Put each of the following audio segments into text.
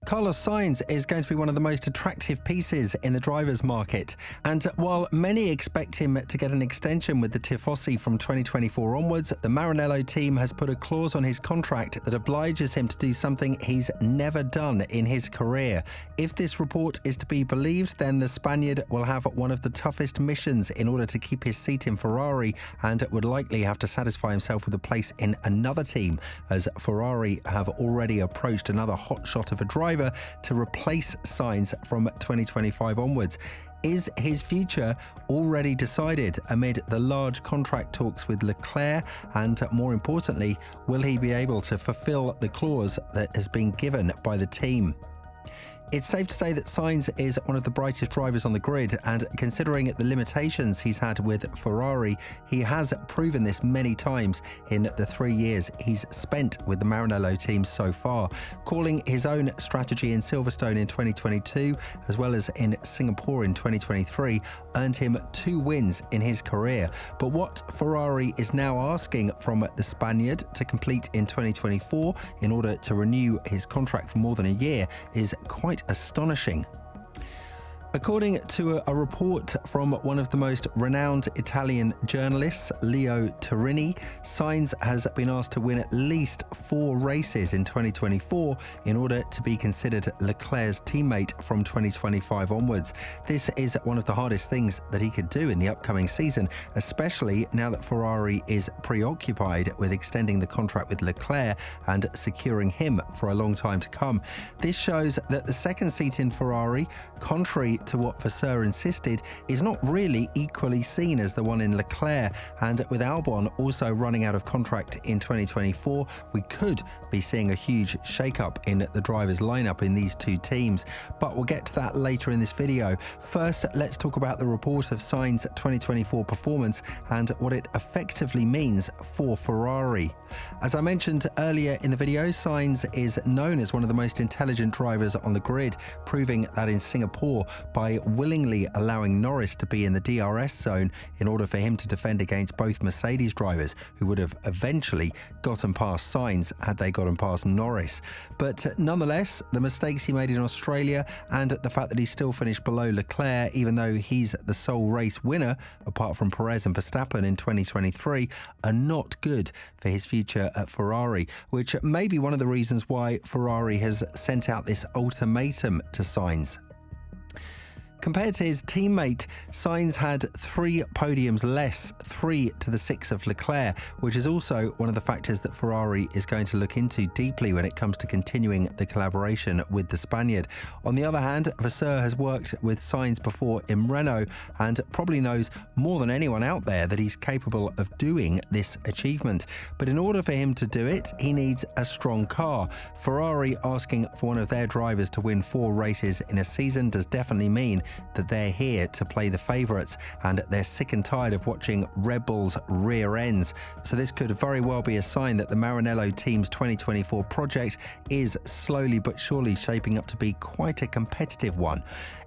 Carlos Sainz is going to be one of the most attractive pieces in the drivers' market, and while many expect him to get an extension with the Tifosi from 2024 onwards, the Maranello team has put a clause on his contract that obliges him to do something he's never done in his career. If this report is to be believed, then the Spaniard will have one of the toughest missions in order to keep his seat in Ferrari, and would likely have to satisfy himself with a place in another team, as Ferrari have already approached another hotshot of a driver to replace Sainz from 2025 onwards. Is his future already decided amid the large contract talks with Leclerc? And more importantly, will he be able to fulfill the clause that has been given by the team? It's safe to say that Sainz is one of the brightest drivers on the grid, and considering the limitations he's had with Ferrari, he has proven this many times in the 3 years he's spent with the Maranello team so far. Calling his own strategy in Silverstone in 2022, as well as in Singapore in 2023, earned him 2 wins in his career. But what Ferrari is now asking from the Spaniard to complete in 2024 in order to renew his contract for more than a year is quite astonishing. According to a report from one of the most renowned Italian journalists, Leo Turini, Sainz has been asked to win at least 4 races in 2024 in order to be considered Leclerc's teammate from 2025 onwards. This is one of the hardest things that he could do in the upcoming season, especially now that Ferrari is preoccupied with extending the contract with Leclerc and securing him for a long time to come. This shows that the second seat in Ferrari, contrary to what Vasseur insisted, is not really equally seen as the one in Leclerc, and with Albon also running out of contract in 2024, we could be seeing a huge shake-up in the drivers' lineup in these 2 teams. But we'll get to that later in this video. First, let's talk about the report of Sainz's 2024 performance and what it effectively means for Ferrari. As I mentioned earlier in the video, Sainz is known as one of the most intelligent drivers on the grid, proving that in Singapore by willingly allowing Norris to be in the DRS zone in order for him to defend against both Mercedes drivers, who would have eventually gotten past Sainz had they gotten past Norris. But nonetheless, the mistakes he made in Australia and the fact that he still finished below Leclerc, even though he's the sole race winner, apart from Perez and Verstappen in 2023, are not good for his future at Ferrari, which may be one of the reasons why Ferrari has sent out this ultimatum to Sainz. Compared to his teammate, Sainz had 3 podiums less, 3 to the 6 of Leclerc, which is also one of the factors that Ferrari is going to look into deeply when it comes to continuing the collaboration with the Spaniard. On the other hand, Vasseur has worked with Sainz before in Renault and probably knows more than anyone out there that he's capable of doing this achievement. But in order for him to do it, he needs a strong car. Ferrari asking for one of their drivers to win 4 races in a season does definitely mean that they're here to play the favourites, and they're sick and tired of watching Red Bull's rear ends. So this could very well be a sign that the Maranello team's 2024 project is slowly but surely shaping up to be quite a competitive one.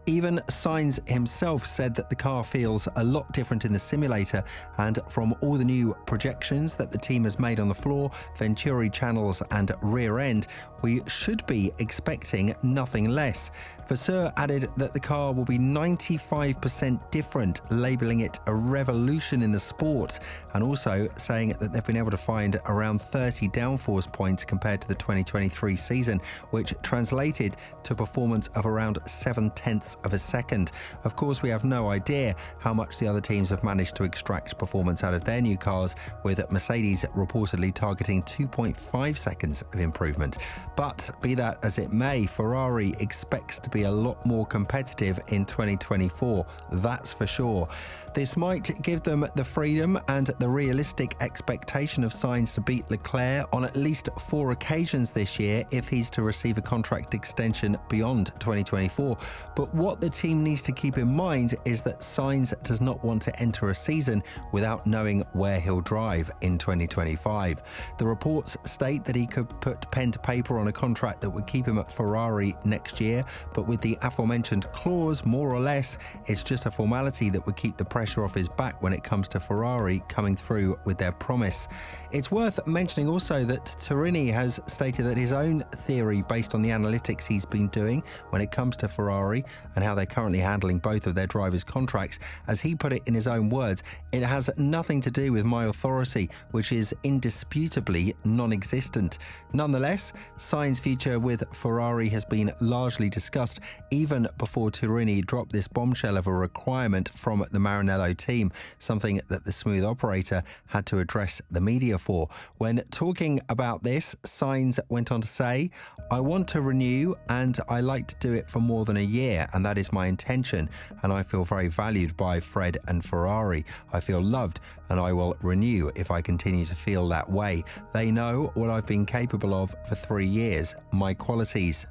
Even Sainz himself said that the car feels a lot different in the simulator, and from all the new projections that the team has made on the floor, Venturi channels and rear end, we should be expecting nothing less. Vasseur added that the car will be 95% different, labelling it a revolution in the sport, and also saying that they've been able to find around 30 downforce points compared to the 2023 season, which translated to performance of around 0.7 of a second. Of course, we have no idea how much the other teams have managed to extract performance out of their new cars, with Mercedes reportedly targeting 2.5 seconds of improvement. But be that as it may, Ferrari expects to be a lot more competitive in 2024, that's for sure. This might give them the freedom and the realistic expectation of Sainz to beat Leclerc on at least 4 occasions this year if he's to receive a contract extension beyond 2024. But what the team needs to keep in mind is that Sainz does not want to enter a season without knowing where he'll drive in 2025. The reports state that he could put pen to paper on a contract that would keep him at Ferrari next year, but with the aforementioned clause, more or less, it's just a formality that would keep the pressure off his back when it comes to Ferrari coming through with their promise. It's worth mentioning also that Turini has stated that his own theory, based on the analytics he's been doing when it comes to Ferrari and how they're currently handling both of their drivers' contracts, as he put it in his own words, it has nothing to do with my authority, which is indisputably non-existent. Nonetheless, Sainz's future with Ferrari has been largely discussed even before Turini dropped this bombshell of a requirement from the Maranello team, something that the smooth operator had to address the media for. When talking about this, Sainz went on to say, "I want to renew and I like to do it for more than a year, and that is my intention, and I feel very valued by Fred and Ferrari. I feel loved and I will renew if I continue to feel that way. They know what I've been capable of for 3 years, my qualities."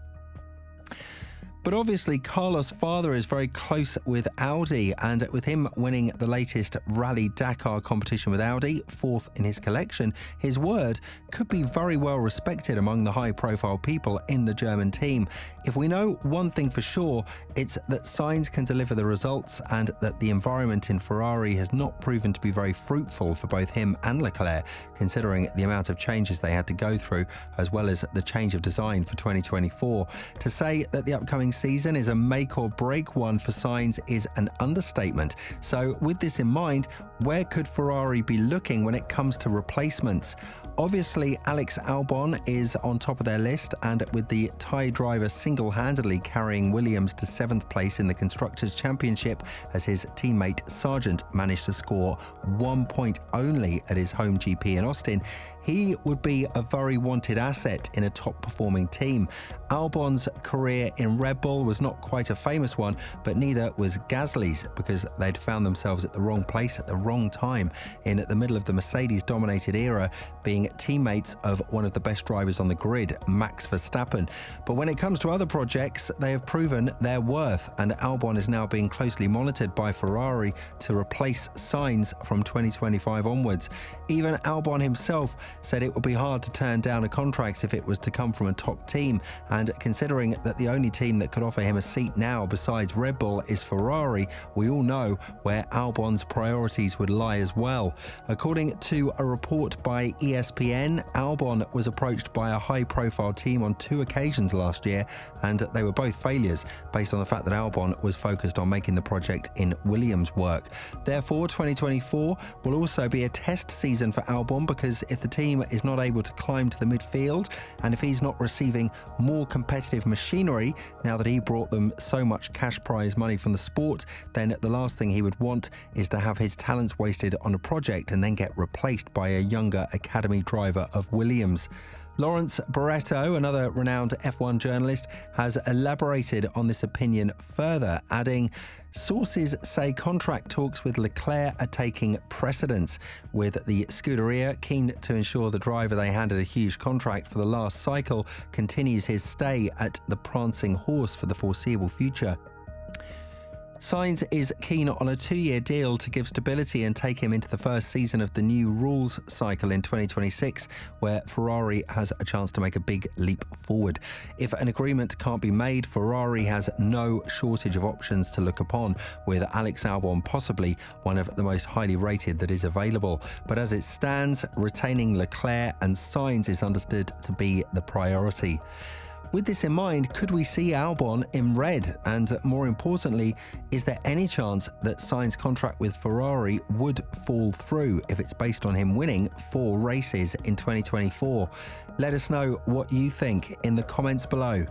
But obviously, Carlos' father is very close with Audi, and with him winning the latest Rally Dakar competition with Audi, 4th in his collection, his word could be very well respected among the high-profile people in the German team. If we know one thing for sure, it's that Sainz can deliver the results, and that the environment in Ferrari has not proven to be very fruitful for both him and Leclerc, considering the amount of changes they had to go through, as well as the change of design for 2024. To say that the upcoming season is a make or break one for Sainz is an understatement. So with this in mind, where could Ferrari be looking when it comes to replacements? Obviously, Alex Albon is on top of their list, and with the Thai driver single-handedly carrying Williams to 7th place in the Constructors' Championship, as his teammate Sargent managed to score 1 point only at his home GP in Austin, he would be a very wanted asset in a top-performing team. Albon's career in Red Bull was not quite a famous one, but neither was Gasly's, because they'd found themselves at the wrong place at the wrong time, in the middle of the Mercedes-dominated era, being teammates of one of the best drivers on the grid, Max Verstappen. But when it comes to other projects, they have proven their worth, and Albon is now being closely monitored by Ferrari to replace Sainz from 2025 onwards. Even Albon himself said it would be hard to turn down a contract if it was to come from a top team, and considering that the only team that could offer him a seat now besides Red Bull is Ferrari, we all know where Albon's priorities would lie as well. According to a report by ESPN, Albon was approached by a high-profile team on 2 occasions last year, and they were both failures based on the fact that Albon was focused on making the project in Williams work. Therefore, 2024 will also be a test season for Albon, because if the team is not able to climb to the midfield, and if he's not receiving more competitive machinery now that he brought them so much cash prize money from the sport, then the last thing he would want is to have his talents wasted on a project and then get replaced by a younger academy driver of Williams. Lawrence Barretto, another renowned F1 journalist, has elaborated on this opinion further, adding, "Sources say contract talks with Leclerc are taking precedence, with the Scuderia keen to ensure the driver they handed a huge contract for the last cycle continues his stay at the prancing horse for the foreseeable future." Sainz is keen on a 2-year deal to give stability and take him into the first season of the new rules cycle in 2026, where Ferrari has a chance to make a big leap forward. If an agreement can't be made, Ferrari has no shortage of options to look upon, with Alex Albon possibly one of the most highly rated that is available. But as it stands, retaining Leclerc and Sainz is understood to be the priority. With this in mind, could we see Albon in red? And more importantly, is there any chance that Sainz's contract with Ferrari would fall through if it's based on him winning 4 races in 2024? Let us know what you think in the comments below.